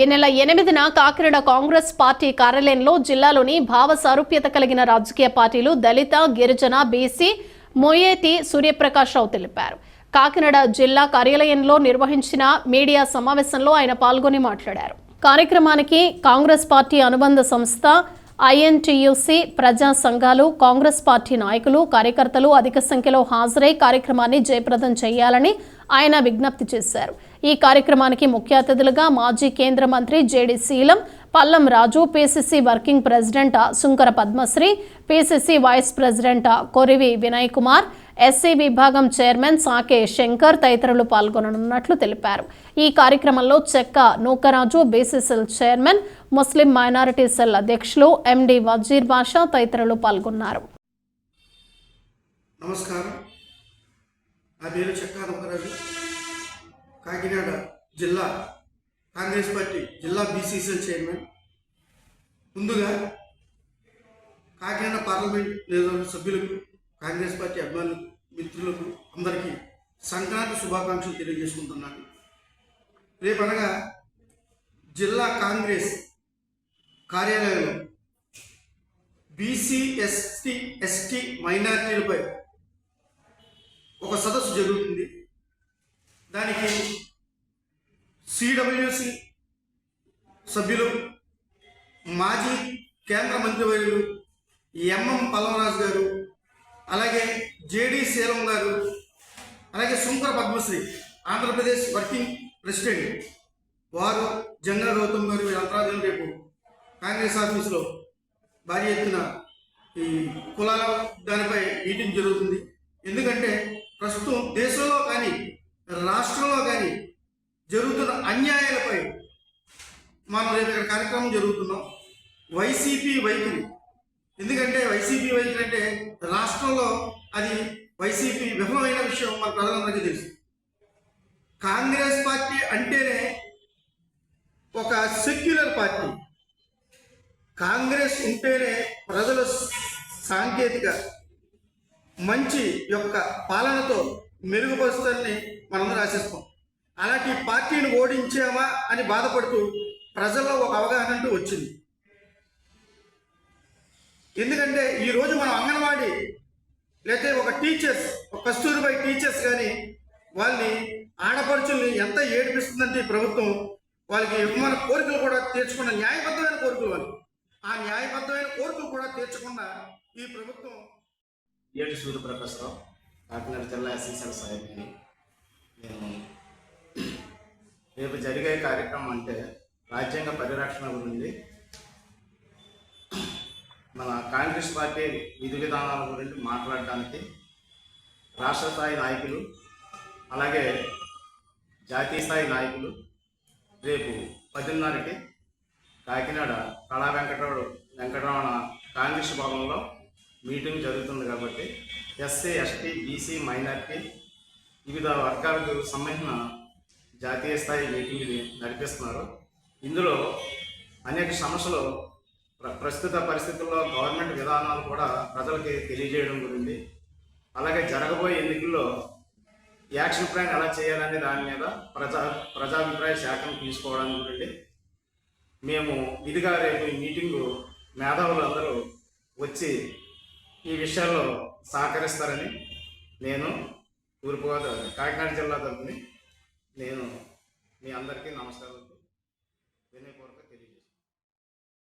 ఈ నెల 8న కాకినాడ కాంగ్రెస్ పార్టీ కార్యాలయంలో జిల్లాలోని భావ సారూప్యత కలిగిన రాజకీయ పార్టీలు దళిత, గిరిజన, బీసీ, మొయేతి సూర్యప్రకాష్ రావు తెలిపారు. కాకినాడ జిల్లా కార్యాలయంలో నిర్వహించిన మీడియా సమావేశంలో ఆయన పాల్గొని మాట్లాడారు. కార్యక్రమానికి కాంగ్రెస్ పార్టీ అనుబంధ సంస్థ ఐఎన్టీయూసీ, ప్రజా సంఘాలు, కాంగ్రెస్ పార్టీ నాయకులు, కార్యకర్తలు అధిక సంఖ్యలో హాజరై కార్యక్రమాన్ని జయప్రదం చేయాలని ఆయన విజ్ఞప్తి చేశారు. ఈ కార్యక్రమానికి ముఖ్య అతిథులుగా మాజీ కేంద్ర మంత్రి JD Seelam, Pallam Raju, PCC working president Sunkara Padmasri, PCC vice president Korivi Vinay Kumar, SC విభాగం చైర్మన్ సాకే శంకర్ తదితరులు పాల్గొననున్నట్లు తెలిపారు. ఈ కార్యక్రమంలో Chekka Nookaraju, BCCL chairman, Muslim minority cell అధ్యక్షులు ఎండి వజీర్ బాషా తదితరులు పాల్గొన్నారు. నమస్కారం, నా పేరు చెక్క నూకరాజు. కాకినాడ జిల్లా కాంగ్రెస్ పార్టీ జిల్లా బీసీసీఎల్ చైర్మన్. ముందుగా కాకినాడ పార్లమెంట్ నియోజకవర్గ సభ్యులకు, కాంగ్రెస్ పార్టీ అభిమానులు, మిత్రులకు అందరికీ సంక్రాంతి శుభాకాంక్షలు తెలియజేసుకుంటున్నాను. రేపనగా జిల్లా కాంగ్రెస్ కార్యాలయంలో బీసీ, ఎస్టీ మైనారిటీలపై ఒక సదస్సు జరుగుతుంది. దానికి సిడబ్ల్యూసి సభ్యులు, మాజీ కేంద్ర మంత్రివర్యులు ఎంఎం పల్లవరాజు గారు, అలాగే జేడి శీలం గారు, అలాగే సుంకర పద్మశ్రీ ఆంధ్రప్రదేశ్ వర్కింగ్ ప్రెసిడెంట్ వారు, జంగా గౌతమ్ గారు వీరంతరాజు రేపు కాంగ్రెస్ ఆఫీసులో భారీ ఎత్తున ఈ కులాల దానిపై మీటింగ్ జరుగుతుంది. ఎందుకంటే ప్రస్తుతం దేశంలో కానీ రాష్ట్రంలో కానీ జరుగుతున్న అన్యాయాలపై మనం రేపు ఇక్కడ కార్యక్రమం జరుగుతున్నాం. వైసీపీ వైఖరి, ఎందుకంటే వైసీపీ వైఖరి అంటే రాష్ట్రంలో అది వైసీపీ విఫలమైన విషయం మన ప్రజలందరికీ తెలుసు. కాంగ్రెస్ పార్టీ అంటేనే ఒక సెక్యులర్ పార్టీ. కాంగ్రెస్ ఉంటేనే ప్రజల సాంకేతిక మంచి యొక్క పాలనతో మెరుగుపరుస్తారని మనందరూ ఆశిస్తాం. అలాంటి పార్టీని ఓడించామా అని బాధపడుతూ ప్రజల్లో ఒక అవగాహన అంటూ వచ్చింది. ఎందుకంటే ఈరోజు మనం అంగన్వాడీ లేకపోతే ఒక టీచర్స్, ఒక కస్తూరిబాయి టీచర్స్ కానీ వాళ్ళని ఆడపడుచుల్ని ఎంత ఏడిపిస్తుందంటే ఈ ప్రభుత్వం వాళ్ళకి మన కోరికలు కూడా తీర్చకుండా, న్యాయబద్ధమైన కోరికలు వాళ్ళు, ఆ న్యాయబద్ధమైన కోరికలు కూడా తీర్చకుండా ఈ ప్రభుత్వం. ఏటి సూర్యప్రకాశ్రావు, కాకినాడ జిల్లా ఎస్ఎస్ఎల్ సాహిబిని. నేను రేపు జరిగే కార్యక్రమం అంటే రాజ్యాంగ పరిరక్షణ గురించి, మన కాంగ్రెస్ పార్టీ విధి విధానాల గురించి మాట్లాడడానికి రాష్ట్ర స్థాయి నాయకులు, అలాగే జాతీయ స్థాయి నాయకులు రేపు 10:30కి కాకినాడ కళా వెంకటరమణ కాంగ్రెస్ భవనంలో మీటింగ్ జరుగుతుంది. కాబట్టి ఎస్సీ, ఎస్టీ, బీసీ, మైనారిటీ వివిధ వర్గాలకు సంబంధించిన జాతీయ స్థాయి మీటింగ్ని నడిపిస్తున్నారు. ఇందులో అనేక సమస్యలు, ప్రస్తుత పరిస్థితుల్లో గవర్నమెంట్ విధానాలు కూడా ప్రజలకి తెలియజేయడం గురించి, అలాగే జరగబోయే ఎన్నికల్లో యాక్షన్ ప్లాన్ ఎలా చేయాలనే దాని మీద ప్రజాభిప్రాయ శాఖను తీసుకోవడానికి గురించి మేము ఇదిగా రేపు ఈ మీటింగు మేధావులు అందరూ వచ్చి ఈ విషయాల్లో సహకరిస్తారని నేను తూర్పుగోదావరి కాకినాడ జిల్లా తరఫున నేను మీ అందరికీ నమస్కారాలు వినయపూర్వకంగా తెలియజేస్తాను.